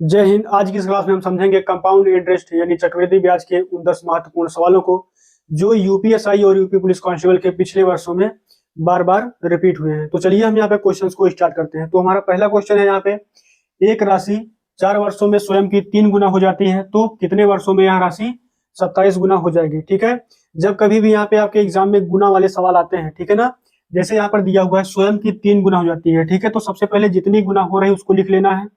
जय हिंद। आज की इस क्लास में हम समझेंगे कंपाउंड इंटरेस्ट यानी चक्रवृद्धि ब्याज के उन 10 महत्वपूर्ण सवालों को जो यूपीएसआई और यूपी पुलिस कांस्टेबल के पिछले वर्षों में बार बार रिपीट हुए हैं। तो चलिए हम यहाँ पे क्वेश्चंस को स्टार्ट करते हैं। तो हमारा पहला क्वेश्चन है यहाँ पे, एक राशि 4 वर्षों में स्वयं की 3 गुना हो जाती है तो कितने वर्षों में यह राशि 27 गुना हो जाएगी। ठीक है, जब कभी भी यहाँ पे आपके एग्जाम में गुना वाले सवाल आते हैं, ठीक है ना, जैसे यहाँ पर दिया हुआ है स्वयं की 3 गुना हो जाती है, ठीक है, तो सबसे पहले जितनी गुना हो रही है उसको लिख लेना है।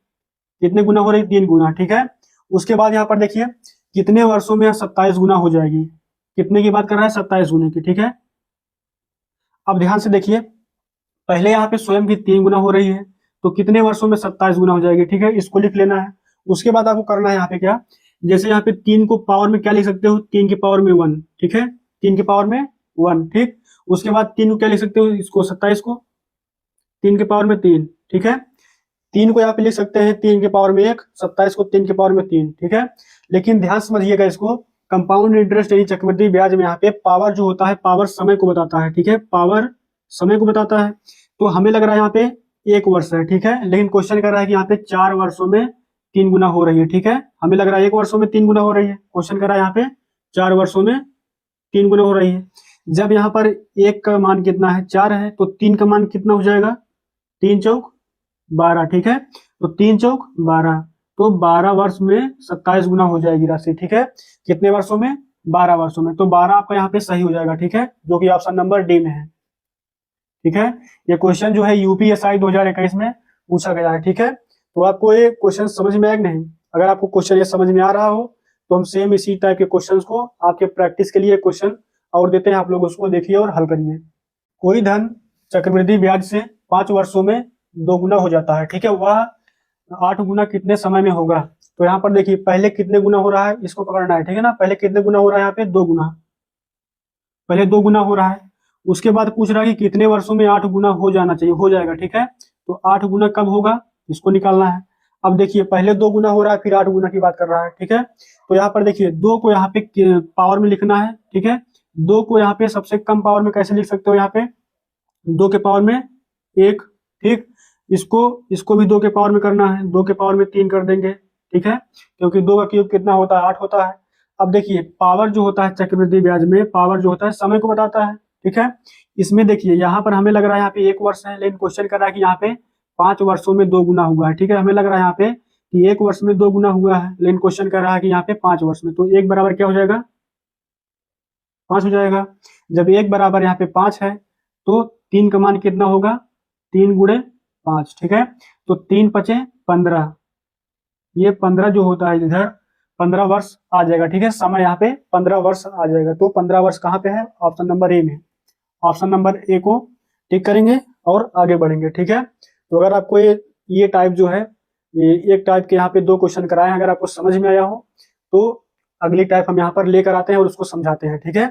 कितने गुना हो रही है? 3 गुना। ठीक है, उसके बाद यहाँ पर देखिए कितने वर्षों में 27 गुना हो जाएगी। कितने की बात कर रहा है? 27 गुने की। ठीक है, अब ध्यान से देखिए, पहले यहाँ पे स्वयं की 3 गुना हो रही है तो कितने वर्षों में 27 गुना हो जाएगी। ठीक है, इसको लिख लेना है। उसके बाद आपको करना है यहाँ पे क्या, जैसे यहाँ पे 3 को पावर में क्या लिख सकते हो? 3 की पावर में 1। ठीक है, 3 की पावर में 1। ठीक, उसके बाद 3 को क्या लिख सकते हो? इसको 27 को 3 की पावर में 3। ठीक है, 3 को यहाँ पे लिख सकते हैं 3 के पावर में 1, 27 को 3 के पावर में 3। ठीक है, लेकिन ध्यान समझिएगा इसको, कंपाउंड इंटरेस्ट यानी चक्रवृद्धि ब्याज में यहाँ पे पावर जो होता है, पावर समय को बताता है। ठीक है, पावर समय को बताता है। तो हमें लग रहा है यहाँ पे 1 वर्ष है। ठीक है, लेकिन क्वेश्चन कर रहा है कि यहाँ पे 4 वर्षों में 3 गुना हो रही है। ठीक है, हमें लग रहा है 1 वर्षों में 3 गुना हो रही है। क्वेश्चन कर रहा है यहाँ पे 4 वर्षों में 3 गुना हो रही है। जब यहाँ पर 1 का मान कितना है? 4 है, तो 3 का मान कितना हो जाएगा? 3 चौक 12। ठीक है, तो 3 चौक 12, तो 12 वर्ष में 27 गुना हो जाएगी राशि। ठीक है, कितने वर्षों में? 12 वर्षों में। तो 12 आपका यहाँ पे सही हो जाएगा। ठीक है, जो कि ऑप्शन नंबर डी में है। ठीक है, ये क्वेश्चन जो है यूपीएसआई 2021 में पूछा गया है। ठीक है, तो आपको ये क्वेश्चन समझ में आया कि नहीं? अगर आपको क्वेश्चन ये समझ में आ रहा हो तो हम सेम इसी टाइप के क्वेश्चन को आपके प्रैक्टिस के लिए क्वेश्चन और देते हैं, आप लोग उसको देखिए और हल करिए। कोई धन चक्रवृद्धि ब्याज से 5 वर्षों में 2 गुना हो जाता है। ठीक है, वह 8 गुना कितने समय में होगा? तो यहाँ पर देखिए पहले कितने गुना हो रहा है इसको पकड़ना है। ठीक है ना, पहले कितने गुना हो रहा है? यहाँ पे 2 गुना, पहले 2 गुना हो रहा है। उसके बाद पूछ रहा है कि कितने वर्षों में 8 गुना हो जाना चाहिए, हो जाएगा। ठीक है, तो 8 गुना कब होगा इसको निकालना है। अब देखिए पहले 2 गुना हो रहा है फिर 8 गुना की बात कर रहा है। ठीक है, तो यहाँ पर देखिए 2 को यहाँ पे पावर में लिखना है। ठीक है, 2 को यहाँ पे सबसे कम पावर में कैसे लिख सकते हो? यहाँ पे 2 के पावर में 1। ठीक, इसको इसको भी 2 के पावर में करना है, 2 के पावर में 3 कर देंगे। ठीक है, क्योंकि 2 का क्यूब कितना होता है? 8 होता है। अब देखिए पावर जो होता है चक्रवृद्धि ब्याज में, पावर जो होता है समय को बताता है। ठीक है, इसमें देखिए यहाँ पर हमें लग रहा है यहाँ पे 1 वर्ष है, लेकिन क्वेश्चन कर रहा है कि यहाँ पे 5 वर्षों में 2 गुना हुआ है। ठीक है, हमें लग रहा है यहाँ पे कि 1 वर्ष में 2 गुना हुआ है, लेकिन क्वेश्चन कर रहा है कि यहाँ पे 5 वर्ष में, तो 1 बराबर क्या हो जाएगा? 5 हो जाएगा। जब 1 बराबर यहाँ पे 5 है तो 3 का मान कितना होगा? 3 गुणे 5। ठीक है, तो 3 पचे 15, ये 15 जो होता है इधर 15 वर्ष आ जाएगा। ठीक है, समय यहाँ पे 15 वर्ष आ जाएगा। तो 15 वर्ष कहाँ पे है? ऑप्शन नंबर ए में। ऑप्शन नंबर ए को टिक करेंगे और आगे बढ़ेंगे। ठीक है, तो अगर आपको ये टाइप जो है, ये एक टाइप के यहाँ पे 2 क्वेश्चन कराए हैं, अगर आपको समझ में आया हो तो अगली टाइप हम यहाँ पर लेकर आते हैं और उसको समझाते हैं। ठीक है,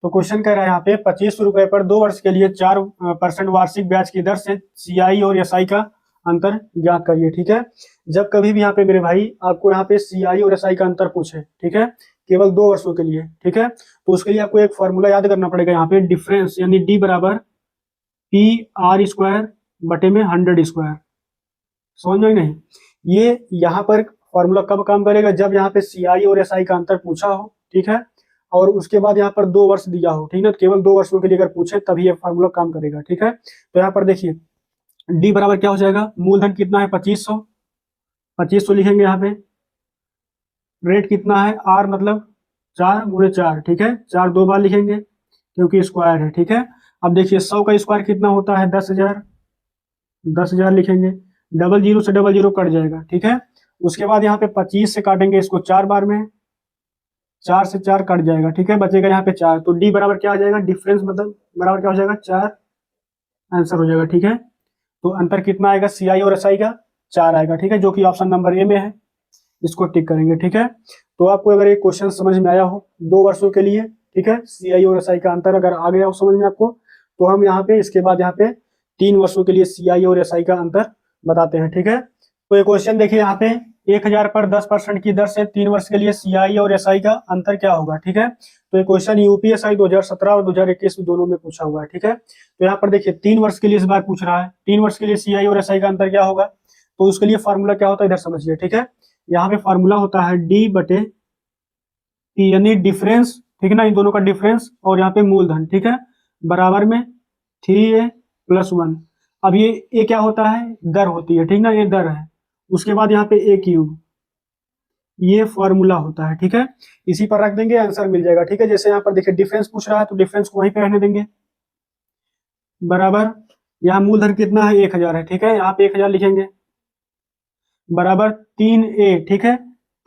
तो क्वेश्चन कह रहा है यहाँ पे 25 रुपए पर 2 वर्ष के लिए 4% वार्षिक ब्याज की दर से सीआई और एसआई का अंतर ज्ञात करिए। ठीक है, जब कभी भी यहाँ पे मेरे भाई आपको यहाँ पे सीआई और एसआई का अंतर पूछे, ठीक है, केवल 2 वर्षों के लिए, ठीक है, तो उसके लिए आपको एक फॉर्मूला याद करना पड़ेगा। यहाँ पे डिफरेंस यानी डी बराबर पी आर स्क्वायर बटे में 100 स्क्वायर। समझ में नहीं? ये यहाँ पर फॉर्मूला कब काम करेगा? जब यहाँ पे सीआई और एसआई का अंतर पूछा हो। ठीक है, और उसके बाद यहाँ पर 2 वर्ष दिया हो। ठीक है, केवल 2 वर्षों के लिए अगर पूछे तभी ये फॉर्मूला काम करेगा। ठीक है, तो यहाँ पर देखिए डी बराबर क्या हो जाएगा? मूलधन कितना है? 2500, 2500 लिखेंगे यहाँ पे। रेट कितना है? आर मतलब 4 गुणे 4। ठीक है, 4 2 बार लिखेंगे क्योंकि स्क्वायर है। ठीक है, अब देखिए 100 का स्क्वायर कितना होता है? 10,000, 10,000 लिखेंगे। डबल जीरो से डबल जीरो कट जाएगा। ठीक है, उसके बाद यहाँ पे 25 से काटेंगे इसको 4 बार में, 4 से 4 कट जाएगा। ठीक है, बचेगा यहाँ पे 4, तो डी बराबर क्या आ जाएगा? डिफरेंस मतलब बराबर क्या हो जाएगा? 4 आंसर हो जाएगा। ठीक है, तो अंतर कितना आएगा सीआई और एसआई का? 4 आएगा। ठीक है, जो कि ऑप्शन नंबर ए में है, इसको टिक करेंगे। ठीक है, तो आपको अगर ये क्वेश्चन समझ में आया हो 2 वर्षों के लिए, ठीक है, सीआई और एसआई का अंतर अगर आ गया हो समझ में आपको, तो हम यहाँ पे इसके बाद यहाँ पे 3 वर्षों के लिए सीआई और एसआई का अंतर बताते हैं। ठीक है, तो ये क्वेश्चन देखिए यहाँ पे 1000 पर 10% की दर से 3 वर्ष के लिए सीआई और एसआई का अंतर क्या होगा? ठीक है, तो ये क्वेश्चन यूपीएसआई 2017 और 2021 दोनों में पूछा हुआ है। ठीक है, तो यहाँ पर देखिए 3 वर्ष के लिए इस बार पूछ रहा है, 3 वर्ष के लिए सीआई और एसआई का अंतर क्या होगा? तो उसके लिए फार्मूला क्या होता है इधर समझिए, ठीक है। यहाँ पे फार्मूला होता है डी बटे टी, यानी डिफरेंस, ठीक है ना, इन दोनों का डिफरेंस, और यहाँ पे मूलधन, ठीक है, बराबर में 3a + 1। अब ये क्या होता है, दर होती है, ठीक ना, ये दर है। उसके बाद यहाँ पे a³, ये फॉर्मूला होता है, ठीक है। इसी पर रख देंगे, आंसर मिल जाएगा, ठीक है। जैसे यहाँ पर देखिए डिफरेंस पूछ रहा है तो डिफरेंस को वहीं पे रहने देंगे, बराबर, यहाँ मूलधन कितना है 1000 है, ठीक है, यहाँ पे 1000 लिखेंगे, बराबर 3a, ठीक है।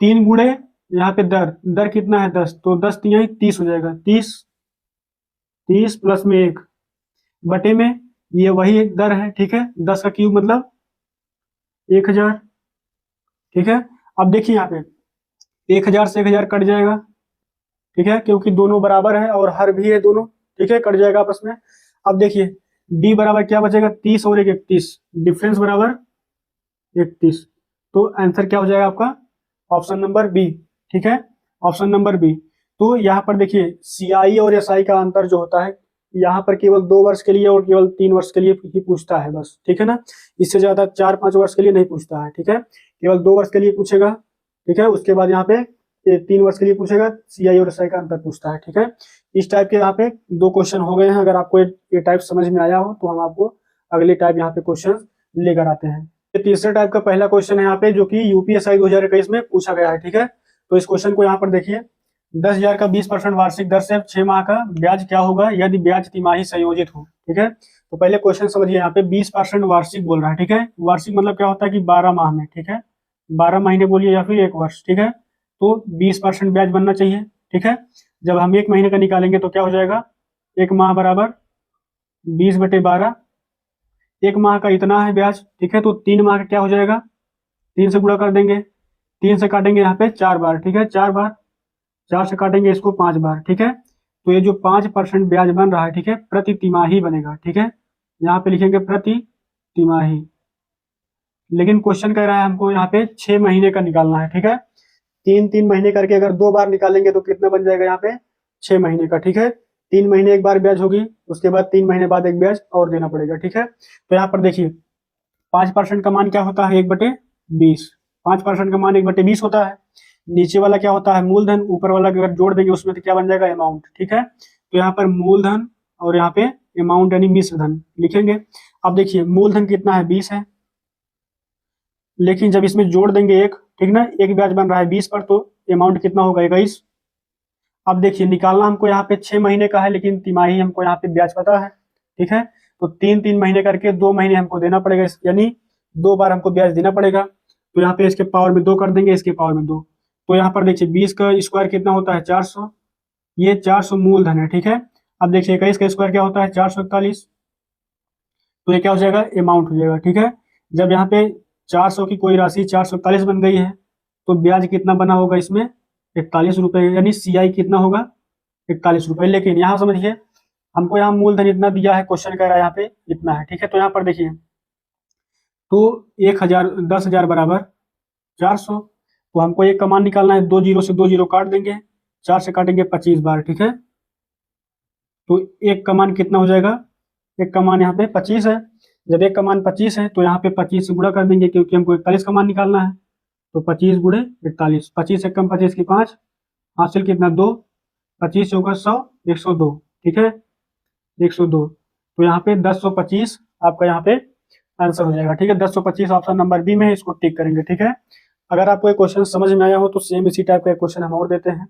3 गुणे यहाँ पे दर, दर कितना है 10, तो 10 तिहाई 30 हो जाएगा, 30, 30 प्लस में 1 बटे में ये वही दर है, ठीक है, 10 का क्यूब मतलब 1000, ठीक है। अब देखिए यहाँ पे 1000 से 1000 कट जाएगा, ठीक है, क्योंकि दोनों बराबर है और हर भी है दोनों, ठीक है, कट जाएगा आपस में। अब देखिए डी बराबर क्या बचेगा, 30 और 31, डिफरेंस बराबर 31, तो आंसर क्या हो जाएगा आपका, ऑप्शन नंबर बी, ठीक है, ऑप्शन नंबर बी। तो यहाँ पर देखिए सीआई और एसआई का अंतर जो होता है, यहाँ पर केवल 2 वर्ष के लिए और केवल 3 वर्ष के लिए ही पूछता है बस, ठीक है ना, इससे ज्यादा 4-5 वर्ष के लिए नहीं पूछता है, ठीक है, केवल 2 वर्ष के लिए पूछेगा, ठीक है। उसके बाद यहाँ पे 3 वर्ष के लिए पूछेगा, सीआई और एसआई का अंतर पूछता है, ठीक है। इस टाइप के यहाँ पे 2 क्वेश्चन हो गए हैं। अगर आपको ये टाइप समझ में आया हो तो हम आपको अगले टाइप यहाँ पे क्वेश्चन लेकर आते हैं। तीसरे टाइप का पहला क्वेश्चन है यहाँ पे, जो कि यूपीएसआई 2021 में पूछा गया है, ठीक है। तो इस क्वेश्चन को यहाँ पर देखिए, 10,000 का 20% वार्षिक दर से 6 माह का ब्याज क्या होगा यदि ब्याज तिमाही संयोजित हो, ठीक है। तो पहले क्वेश्चन समझिए, यहाँ पे 20% वार्षिक बोल रहा है, ठीक है। वार्षिक मतलब क्या होता है कि 12 माह में, ठीक है, 12 महीने बोलिए या फिर 1 वर्ष, ठीक है। तो 20% ब्याज बनना चाहिए, ठीक है। जब हम 1 महीने का निकालेंगे तो क्या हो जाएगा, 1 माह बराबर 20/12, 1 माह का इतना है ब्याज, ठीक है। तो 3 माह का क्या हो जाएगा, 3 से गुणा कर देंगे, 3 से काटेंगे यहाँ पे 4 बार, ठीक है, 4 बार, 4 से काटेंगे इसको 5 बार, ठीक है। तो ये जो 5% ब्याज बन रहा है, ठीक है, प्रति तिमाही बनेगा, ठीक है। यहाँ पे लिखेंगे प्रति तिमाही, लेकिन क्वेश्चन कह रहा है हमको यहाँ पे 6 महीने का निकालना है, ठीक है। 3-3 महीने करके अगर 2 बार निकालेंगे तो कितना बन जाएगा यहाँ पे, 6 महीने का, ठीक है। 3 महीने एक बार ब्याज होगी, उसके बाद 3 महीने बाद एक ब्याज और देना पड़ेगा, ठीक है। तो यहाँ पर देखिए 5% का मान क्या होता है, 1/20, 5% का मान 1/20 होता है। नीचे वाला क्या होता है, मूलधन, ऊपर वाला अगर जोड़ देंगे उसमें तो क्या बन जाएगा, अमाउंट, ठीक है। तो यहाँ पर मूलधन और यहाँ पे अमाउंट यानी मिश्र धन लिखेंगे। अब देखिए मूलधन कितना है, 20 है, लेकिन जब इसमें जोड़ देंगे एक, ठीक ना, एक ब्याज बन रहा है 20 पर, तो अमाउंट कितना होगा, 21। अब देखिए निकालना हमको यहाँ पे 6 महीने का है, लेकिन तिमाही हमको यहाँ पे ब्याज पता है, ठीक है। तो 3-3 महीने करके 2 महीने हमको देना पड़ेगा, यानी 2 बार हमको ब्याज देना पड़ेगा। तो यहाँ पे इसके पावर में 2 कर देंगे, इसके पावर में 2। तो यहाँ पर देखिए 20 का स्क्वायर कितना होता है, 400, ये 400 मूलधन है, ठीक है। अब देखिए 21 का स्क्वायर क्या होता है, 441, तो ये क्या हो जाएगा, अमाउंट हो जाएगा, ठीक है। जब यहाँ पे 400 की कोई राशि 441 बन गई है, तो ब्याज कितना बना होगा इसमें, 41 रुपए, यानी सीआई कितना होगा, 41 रुपए। लेकिन यहाँ समझिए हमको यहाँ मूलधन इतना दिया है, क्वेश्चन कह रहा है यहाँ पे इतना है, ठीक है। तो यहाँ पर देखिए, तो 1000, 10,000 बराबर 400, तो हमको एक का मान निकालना है, 2 जीरो से 2 जीरो काट देंगे, 4 से काटेंगे 25 बार, ठीक है। तो एक का मान कितना हो जाएगा, एक का मान यहाँ पे 25 है। जब एक का मान 25 है तो यहाँ पे 25 से गुणा कर देंगे, क्योंकि हमको 41 का मान निकालना है। तो 25 गुणे 41, 25 से कम 25 की 5, हासिल कितना 2, 25 होगा 100, 102, ठीक है, 102। तो यहाँ पे 1025 आपका यहाँ पे आंसर हो जाएगा, ठीक है। 1025 ऑप्शन नंबर बी में है, इसको टिक करेंगे, ठीक है। अगर आपको ये क्वेश्चन समझ में आया हो तो सेम इसी टाइप का क्वेश्चन हम और देते हैं,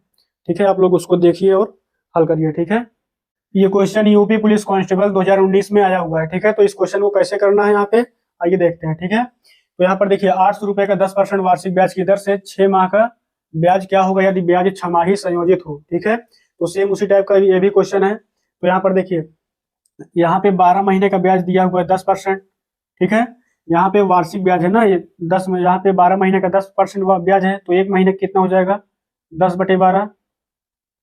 ठीक है, आप लोग उसको देखिए और हल करिए, ठीक है। ये क्वेश्चन यूपी पुलिस कांस्टेबल 2019 में आया हुआ है, ठीक है। तो इस क्वेश्चन को कैसे करना है यहाँ पे आइए देखते हैं, ठीक है। तो यहाँ पर देखिए 800 रुपए का 10% वार्षिक ब्याज की दर से 6 माह का ब्याज क्या होगा यदि ब्याज छमाही संयोजित हो, ठीक है। तो सेम उसी टाइप का ये भी क्वेश्चन है। तो यहाँ पर देखिए यहाँ पे 12 महीने का ब्याज दिया हुआ है 10%, ठीक है। यहाँ पे वार्षिक ब्याज है ना, ये 10 में, यहाँ पे 12 महीने का 10% ब्याज है, तो 1 महीने कितना हो जाएगा, 10/12,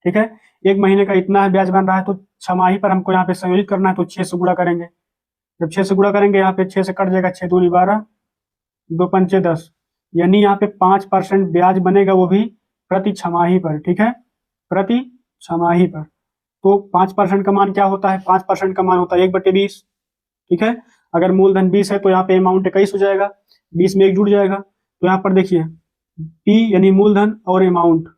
ठीक है। 1 महीने का इतना है ब्याज बन रहा है, तो छमाही पर हमको यहाँ पे संयोजित करना है, तो 6 से गुणा करेंगे। जब 6 से गुणा करेंगे यहाँ पे 6 से कट जाएगा, 6 दूनी 12, 2 पंचे 10, यानी यहाँ पे 5% ब्याज बनेगा, वो भी प्रति छमाही पर, ठीक है, प्रति छमाही पर। तो 5% का मान क्या होता है, 5% का मान होता है 1/20, ठीक है। अगर मूलधन 20 है तो यहाँ पे अमाउंट 21 हो जाएगा, 20 में 1 जुड़ जाएगा। तो यहाँ पर देखिए पी यानी मूलधन और अमाउंट,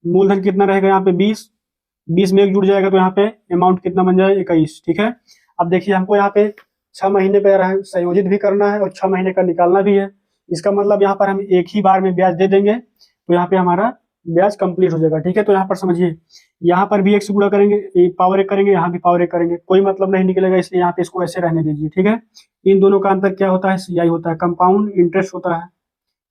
मूलधन कितना रहेगा यहाँ पे 20 में 1 जुड़ जाएगा, तो यहाँ पे अमाउंट कितना बन जाए 21। ठीक है, अब देखिए हमको यहाँ पे 6 महीने पे संयोजित भी करना है और 6 महीने का निकालना भी है। इसका मतलब यहाँ पर हम एक ही बार में ब्याज दे देंगे तो यहाँ पे हमारा ब्याज कंप्लीट हो जाएगा। ठीक है, तो यहाँ पर समझिए, यहाँ पर भी 1 से गुणा करेंगे, पावर 1 करेंगे, यहाँ भी पावर 1 करेंगे, कोई मतलब नहीं निकलेगा, इसलिए यहाँ पे इसको ऐसे रहने दीजिए। ठीक है, इन दोनों का अंतर क्या होता है, सीआई होता है, कंपाउंड इंटरेस्ट होता है,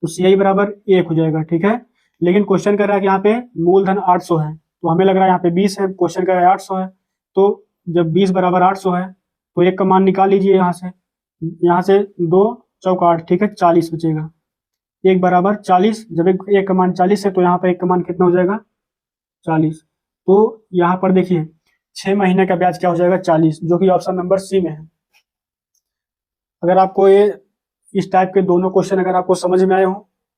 तो सीआई बराबर 1 हो जाएगा। ठीक है, लेकिन क्वेश्चन कर रहा है कि यहाँ पे मूलधन 800 है, तो हमें लग रहा है यहाँ पे 20 है, क्वेश्चन कर रहा है 800 है, तो जब 20 बराबर 800 है तो 1 का मान निकाल लीजिए यहाँ से 2 चौक 8, ठीक है, 40 बचेगा। 1 बराबर 40, जब एक का मान 40 है तो यहाँ पर 1 का मान कितना हो जाएगा 40। तो यहाँ पर देखिए 6 महीने का ब्याज क्या हो जाएगा 40, जो कि ऑप्शन नंबर सी में है। अगर आपको ये इस टाइप के दोनों क्वेश्चन अगर आपको समझ में आए हो,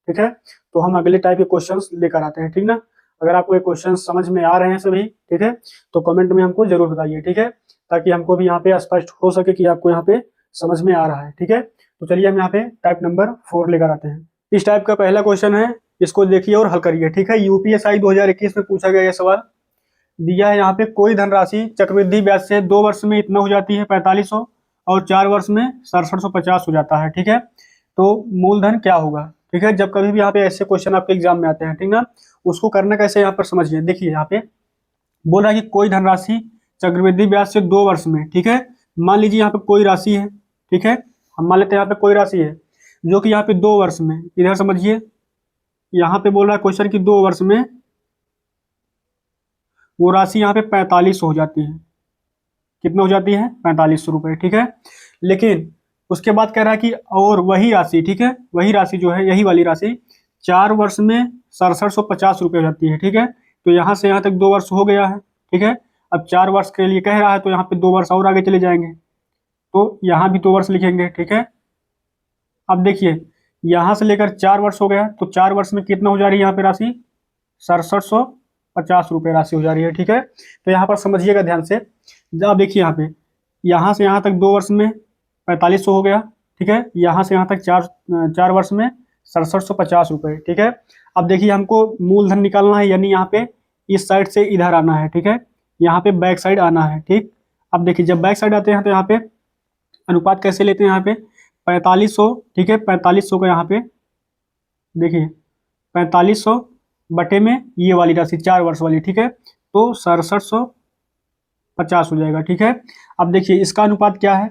ठीक है, तो हम अगले टाइप के क्वेश्चंस लेकर आते हैं। ठीक ना, अगर आपको ये क्वेश्चन समझ में आ रहे हैं सभी, ठीक है, तो कमेंट में हमको जरूर बताइए। ठीक है, ताकि हमको भी यहाँ पे स्पष्ट हो सके कि आपको यहाँ पे समझ में आ रहा है। ठीक है, तो चलिए हम यहाँ पे टाइप नंबर 4 लेकर आते हैं। इस टाइप का पहला क्वेश्चन है, इसको देखिए और हल करिए। ठीक है, यूपीएसआई 2021 में पूछा गया ये सवाल दिया है। यहाँ पे कोई धनराशि चक्रवृद्धि ब्याज से 2 वर्ष में इतना हो जाती है 4500 और 4 वर्ष में 6750 हो जाता है। ठीक है, तो मूलधन क्या होगा। ठीक है, जब कभी भी यहाँ पे ऐसे क्वेश्चन आपके एग्जाम में आते हैं, ठीक ना, उसको करना कैसे यहाँ पर समझिए। देखिए यहाँ पे बोल रहा है कि कोई धनराशि चक्रवृद्धि ब्याज से 2 वर्ष में, ठीक है, मान लीजिए यहाँ पे कोई राशि है, ठीक है, हम मान लेते हैं यहाँ पे कोई राशि है जो कि यहाँ पे 2 वर्ष में, इधर समझिए, यहाँ पे बोल रहा है क्वेश्चन की 2 वर्ष में वो राशि यहाँ पे 4500 हो जाती है। कितना हो जाती है 4500 रुपए। ठीक है, लेकिन उसके बाद कह रहा है कि और वही राशि, ठीक है, वही राशि जो है, यही वाली राशि 4 वर्ष में 6750 रुपये हो जाती है। ठीक है, तो यहाँ से यहाँ तक 2 वर्ष हो गया है। ठीक है, अब 4 वर्ष के लिए कह रहा है तो यहाँ पे 2 वर्ष और आगे चले जाएंगे, तो यहाँ भी 2 वर्ष लिखेंगे। ठीक है, अब देखिए यहाँ से लेकर 4 वर्ष हो गया, तो 4 वर्ष में कितना हो जा रही है यहाँ पे राशि 6750 रुपये राशि हो जा रही है। ठीक है, तो यहाँ पर समझिएगा ध्यान से, अब देखिए यहाँ से यहाँ तक 2 वर्ष में 4500 हो गया। ठीक है, यहाँ से यहाँ तक 4 वर्ष में 6750 रुपये। ठीक है, अब देखिए हमको मूलधन निकालना है, यानी यहाँ पे इस साइड से इधर आना है। ठीक है, यहाँ पे बैक साइड आना है। ठीक, अब देखिए जब बैक साइड आते हैं तो यहाँ पे अनुपात कैसे लेते हैं, यहाँ पे 4500, ठीक है, 4500 का यहाँ पे देखिए 4500 बटे में ये वाली राशि 4 वर्ष वाली, ठीक है, तो 6750 हो जाएगा। ठीक है, अब देखिए इसका अनुपात क्या है,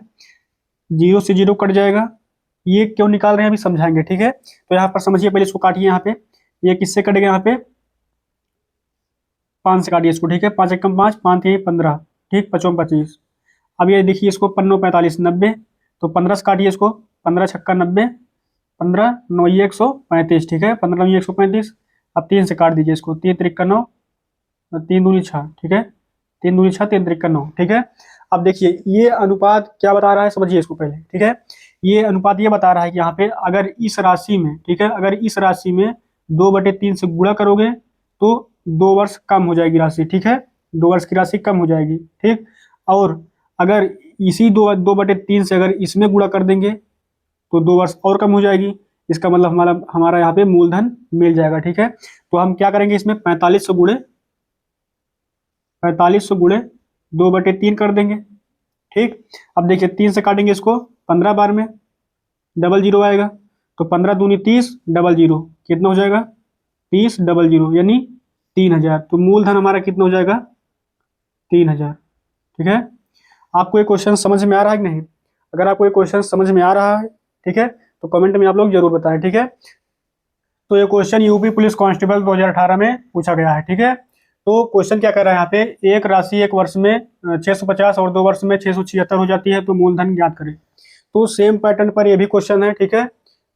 0 से 0 कट जाएगा, ये क्यों निकाल रहे हैं अभी समझाएंगे। ठीक है, तो यहाँ पर समझिए, पहले इसको काटिए, यहाँ पे ये किससे कटेगा, यहाँ पे 5 से काटिए इसको। ठीक है, 5 एकम 5, 5 3 15, ठीक, 5 25। अब ये देखिए इसको 5 45 90, तो 15 से काटिए इसको, 15 छक्का 90, 15 9 135, ठीक है, 15 9 135। अब 3 से काट दीजिए इसको, 3 त्रिक 9, 3 दूनी 6, ठीक है, 3 दूनी 6, 3 त्रिक 9, ठीक है। अब देखिए ये अनुपात क्या बता रहा है, समझिए इसको पहले। ठीक है, ये अनुपात ये बता रहा है कि यहाँ पे अगर इस राशि में, ठीक है, अगर इस राशि में 2/3 से गुणा करोगे तो 2 वर्ष कम हो जाएगी राशि। ठीक है, 2 वर्ष की राशि कम हो जाएगी। ठीक, और अगर इसी 2/3 से अगर इसमें गुणा कर देंगे तो 2 वर्ष और कम हो जाएगी। इसका मतलब हमारा यहाँ पे मूलधन मिल जाएगा। ठीक है, तो हम क्या करेंगे, इसमें 4500 गुणे 2/3 कर देंगे। ठीक, अब देखिए 3 से काटेंगे इसको, 15 बार में डबल 0 आएगा, तो 15 दूनी 30, डबल 0 कितना हो जाएगा 30 डबल 0 यानी 3000। तो मूलधन हमारा कितना हो जाएगा 3000। ठीक है, आपको ये क्वेश्चन समझ में आ रहा है कि नहीं। अगर आपको ये क्वेश्चन समझ में आ रहा है, ठीक है, तो कमेंट में आप लोग जरूर बताएं। ठीक है, तो ये क्वेश्चन यूपी पुलिस कांस्टेबल 2018 में पूछा गया है। ठीक है, तो क्वेश्चन क्या कर रहा है, यहाँ पे एक राशि 1 वर्ष में 650 और 2 वर्ष में 676 हो जाती है, तो मूलधन ज्ञात करें। तो सेम पैटर्न पर ये भी क्वेश्चन है। ठीक है,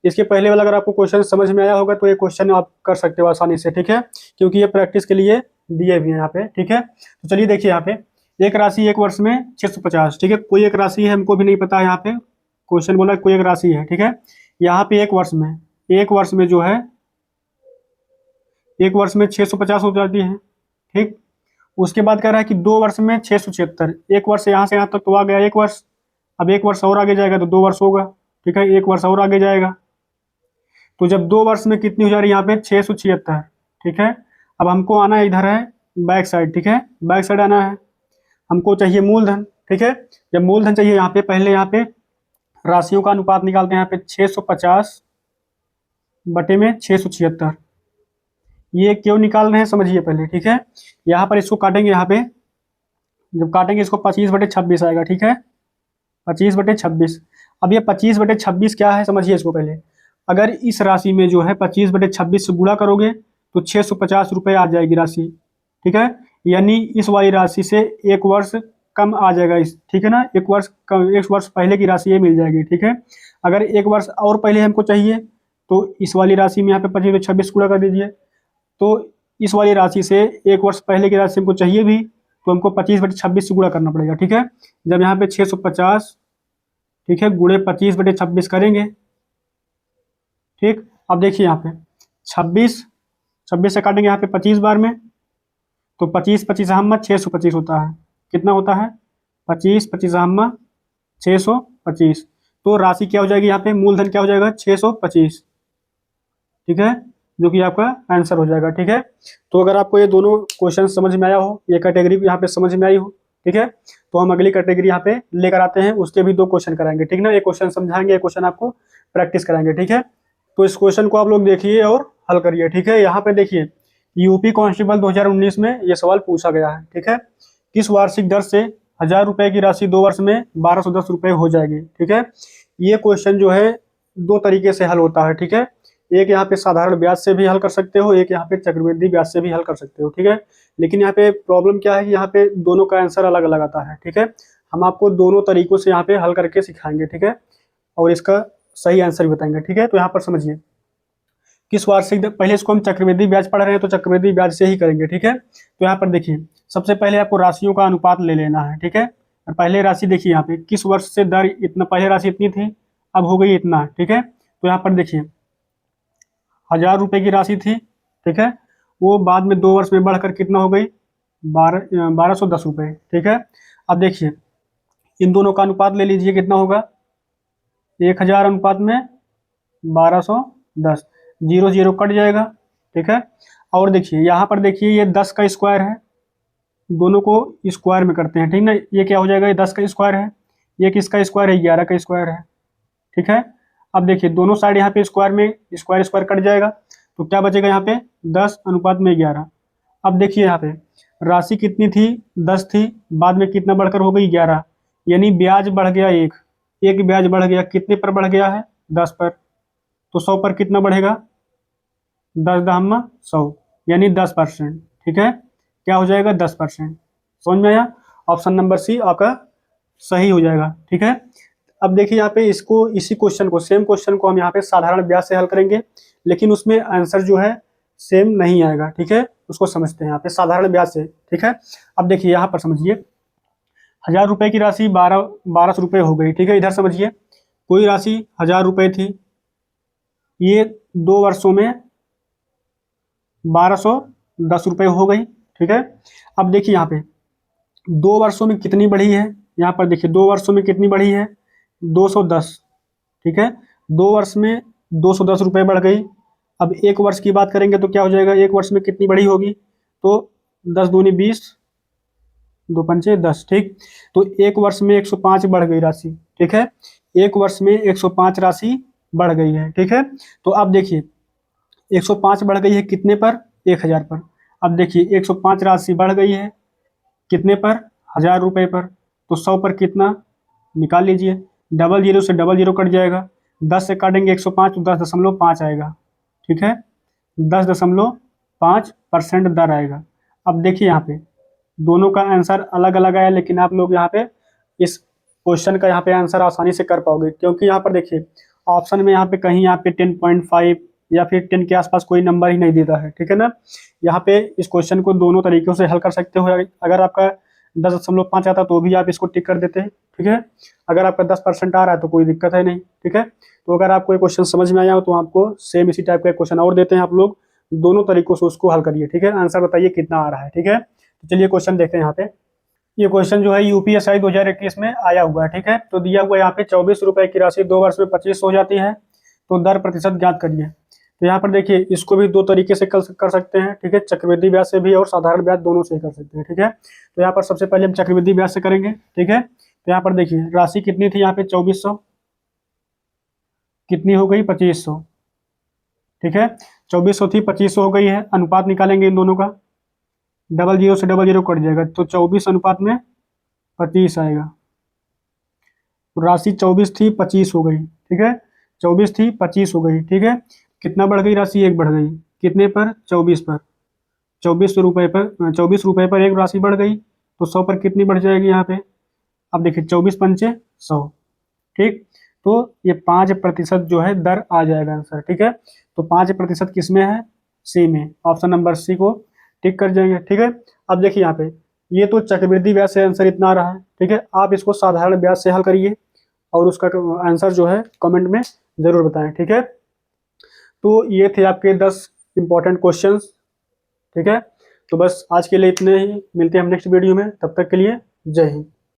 इसके पहले वाला अगर आपको क्वेश्चन समझ में आया होगा तो ये क्वेश्चन आप कर सकते हो आसानी से। ठीक है, क्योंकि ये प्रैक्टिस के लिए दिए भी हैं यहाँ पे। ठीक है, तो चलिए देखिए यहाँ पे एक राशि 1 वर्ष में 650, ठीक है, कोई एक राशि है, हमको भी नहीं पता है, यहाँ पे क्वेश्चन बोला कोई एक राशि है। ठीक है, यहाँ पे एक वर्ष में जो है 1 वर्ष में 650 हो जाती है। ठीक, उसके बाद कह रहा है कि 2 वर्ष में 676, 1 वर्ष यहाँ से यहाँ तक तो आ गया 1 वर्ष, अब 1 वर्ष और आगे जाएगा तो 2 वर्ष होगा। ठीक है, 1 वर्ष और आगे जाएगा तो जब 2 वर्ष में कितनी हो जा रही है यहाँ पे 676, ठीक है। अब हमको आना है इधर है बैक साइड, ठीक है, बैक साइड आना है, हमको चाहिए मूलधन, ठीक है। जब मूलधन चाहिए यहाँ पे पहले यहाँ पे राशियों का अनुपात निकालते हैं, यहाँ पे 650 बटे में 676, ये क्यों निकाल रहे हैं समझिए पहले, ठीक है। यहाँ पर इसको काटेंगे, यहाँ पे जब काटेंगे इसको 25/26 आएगा, ठीक है, 25/26। अब ये 25/26 क्या है समझिए इसको पहले। अगर इस राशि में जो है 25/26 से गुणा करोगे तो 650 रुपये आ जाएगी राशि, ठीक है। यानी इस वाली राशि से 1 वर्ष कम आ जाएगा इस, ठीक है ना, 1 वर्ष कम, 1 वर्ष पहले की राशि ये मिल जाएगी, ठीक है। अगर 1 वर्ष और पहले हमको चाहिए तो इस वाली राशि में यहाँ पे 25/26 गुणा कर दीजिए। तो इस वाली राशि से 1 वर्ष पहले की राशि हमको चाहिए भी तो हमको 25/26 से गुणा करना पड़ेगा, ठीक है। जब यहाँ पे 650, ठीक है, गुणे 25/26 करेंगे, ठीक। अब देखिए यहाँ पे 26 से काटेंगे यहाँ पे 25 बार में, तो 25 हम 625 होता है, कितना होता है 25 हम 625। तो राशि क्या हो जाएगी यहाँ पे, मूलधन क्या हो जाएगा 625, ठीक है, जो कि आपका आंसर हो जाएगा, ठीक है। तो अगर आपको ये दोनों क्वेश्चन समझ में आया हो, ये कैटेगरी यहाँ पे समझ में आई हो, ठीक है, तो हम अगली कैटेगरी यहाँ पे लेकर आते हैं, उसके भी 2 क्वेश्चन कराएंगे, ठीक ना। एक क्वेश्चन समझाएंगे, एक क्वेश्चन आपको प्रैक्टिस कराएंगे, ठीक है। तो इस क्वेश्चन को आप लोग देखिए और हल करिए, ठीक है। यहाँ पे देखिए यूपी कांस्टेबल 2019 में ये सवाल पूछा गया है, ठीक है। किस वार्षिक दर से 1000 रुपए की राशि 2 वर्ष में 1210 रुपए हो जाएगी, ठीक है। ये क्वेश्चन जो है 2 तरीके से हल होता है, ठीक है। एक यहाँ पे साधारण ब्याज से भी हल कर सकते हो, एक यहाँ पे चक्रवृद्धि ब्याज से भी हल कर सकते हो, ठीक है। लेकिन यहाँ पे प्रॉब्लम क्या है कि यहाँ पे दोनों का आंसर अलग अलग आता है, ठीक है। हम आपको दोनों तरीकों से यहाँ पे हल करके सिखाएंगे, ठीक है, और इसका सही आंसर भी बताएंगे, ठीक है। तो यहाँ पर समझिए किस वार्षिक, पहले इसको हम चक्रवृद्धि ब्याज पढ़ रहे हैं तो चक्रवृद्धि ब्याज से ही करेंगे, ठीक है। तो यहाँ पर देखिए सबसे पहले आपको राशियों का अनुपात ले लेना है, ठीक है। और पहले राशि देखिए यहाँ पे किस वर्ष से दर इतना, पहले राशि इतनी थी अब हो गई इतना, ठीक है। तो यहाँ पर देखिए 1000 रुपए की राशि थी, ठीक है, वो बाद में 2 वर्ष में बढ़कर कितना हो गई 1210 रुपये, ठीक है। अब देखिए इन दोनों का अनुपात ले लीजिए, कितना होगा 1000 अनुपात में 1210, 0 0 कट जाएगा, ठीक है। और देखिए यहाँ पर देखिए ये 10 का स्क्वायर है, दोनों को स्क्वायर में करते हैं, ठीक ना। ये क्या हो जाएगा, ये 10 का स्क्वायर है, ये किसका स्क्वायर है 11 का स्क्वायर है, ठीक है। अब देखिए दोनों साइड यहाँ पे स्क्वायर में स्क्वायर स्क्वायर कट जाएगा, तो क्या बचेगा यहाँ पे 10 अनुपात में 11। अब देखिए यहाँ पे राशि कितनी थी 10 थी, बाद में कितना बढ़कर हो गई 11, यानी ब्याज बढ़ गया एक ब्याज बढ़ गया, कितने पर बढ़ गया है 10 पर, तो 100 पर कितना बढ़ेगा 10 यानी 10%, ठीक है। क्या हो जाएगा 10%, समझ में आया। ऑप्शन नंबर सी आपका सही हो जाएगा, ठीक है। अब देखिए यहाँ पे इसको, इसी क्वेश्चन को, सेम क्वेश्चन को हम यहाँ पे साधारण ब्याज से हल करेंगे, लेकिन उसमें आंसर जो है सेम नहीं आएगा, ठीक है। उसको समझते हैं यहाँ पे साधारण ब्याज से, ठीक है। अब देखिए यहाँ पर समझिए 1000 रुपए की राशि 1200 रुपये हो गई, ठीक है। इधर समझिए कोई राशि 1000 रुपये थी, ये 2 वर्षों में 1210 रुपये हो गई, ठीक है। अब देखिए यहाँ पे 2 वर्षों में कितनी बढ़ी है, यहाँ पर देखिए 2 वर्षों में कितनी बढ़ी है 210, ठीक है। 2 वर्ष में 210 रुपये बढ़ गई। अब 1 वर्ष की बात करेंगे तो क्या हो जाएगा, 1 वर्ष में कितनी बढ़ी होगी, तो 10 दूनी 20, 2 पंचे 10, ठीक। तो 1 वर्ष में 105 बढ़ गई राशि, ठीक है। 1 वर्ष में 105 राशि बढ़ गई है, ठीक है। तो अब देखिए 105 बढ़ गई है कितने पर 1000 पर। अब देखिए 105 राशि बढ़ गई है कितने पर 1000 रुपये पर, तो 100 पर कितना निकाल लीजिए, 00 से 00 कट जाएगा, 10 से काटेंगे 105 तो 10.5 आएगा, ठीक है, 10.5% दर आएगा। अब देखिए यहाँ पे दोनों का आंसर अलग अलग आया, लेकिन आप लोग यहाँ पे इस क्वेश्चन का यहाँ पे आंसर आसानी से कर पाओगे, क्योंकि यहाँ पर देखिए ऑप्शन में यहाँ पे कहीं यहाँ पे 10.5 या फिर 10 के आसपास कोई नंबर ही नहीं देता है, ठीक है ना। यहाँ पे इस क्वेश्चन को दोनों तरीकों से हल कर सकते हो। अगर आपका 10.5 आता तो भी आप इसको टिक कर देते हैं, ठीक है। अगर आपका 10% आ रहा है तो कोई दिक्कत है नहीं, ठीक है। तो अगर आपको ये क्वेश्चन समझ में आया हो तो आपको सेम इसी टाइप का क्वेश्चन और देते हैं, आप लोग दोनों तरीकों से उसको हल करिए, ठीक है। आंसर बताइए कितना आ रहा है, ठीक है। तो चलिए क्वेश्चन देखते हैं। यहाँ पे ये क्वेश्चन जो है यूपीएसआई 2021 में आया हुआ है, ठीक है। तो दिया हुआ यहाँ पे 24 रुपए की राशि 2 वर्ष में 25 हो जाती है, तो दर प्रतिशत ज्ञात करिए। तो यहाँ पर देखिए इसको भी दो तरीके से कर सकते हैं, ठीक है, चक्रवृद्धि ब्याज से भी और साधारण ब्याज दोनों से कर सकते हैं, ठीक है। तो यहाँ पर सबसे पहले हम चक्रवृद्धि ब्याज से करेंगे, ठीक है। तो यहाँ पर देखिए राशि कितनी थी, यहाँ पे 2400, कितनी हो गई 2500, ठीक है। 2400 थी 2500 हो गई है। अनुपात निकालेंगे इन दोनों का, डबल जीरो से डबल जीरो कट जाएगा, तो 24 अनुपात में 25 आएगा। राशि 24 थी 25 हो गई, ठीक है, 24 थी 25 हो गई, ठीक है। कितना बढ़ गई राशि, एक बढ़ गई, कितने पर, 24 पर, 24 रुपए पर एक राशि बढ़ गई, तो 100 पर कितनी बढ़ जाएगी यहाँ पे। अब देखिए 24 पंचे 100, ठीक। तो ये 5% जो है दर आ जाएगा आंसर, ठीक है। तो 5% किस में है, सी में, ऑप्शन नंबर सी को टिक कर जाएंगे, ठीक है। अब देखिए यहाँ पे ये तो चक्रवृद्धि ब्याज से आंसर इतना आ रहा है, ठीक है। आप इसको साधारण ब्याज से हल करिए और उसका आंसर जो है कमेंट में जरूर बताएं, ठीक है। तो ये थे आपके 10 इंपॉर्टेंट क्वेश्चंस, ठीक है। तो बस आज के लिए इतने ही, मिलते हैं हम नेक्स्ट वीडियो में, तब तक के लिए जय हिंद।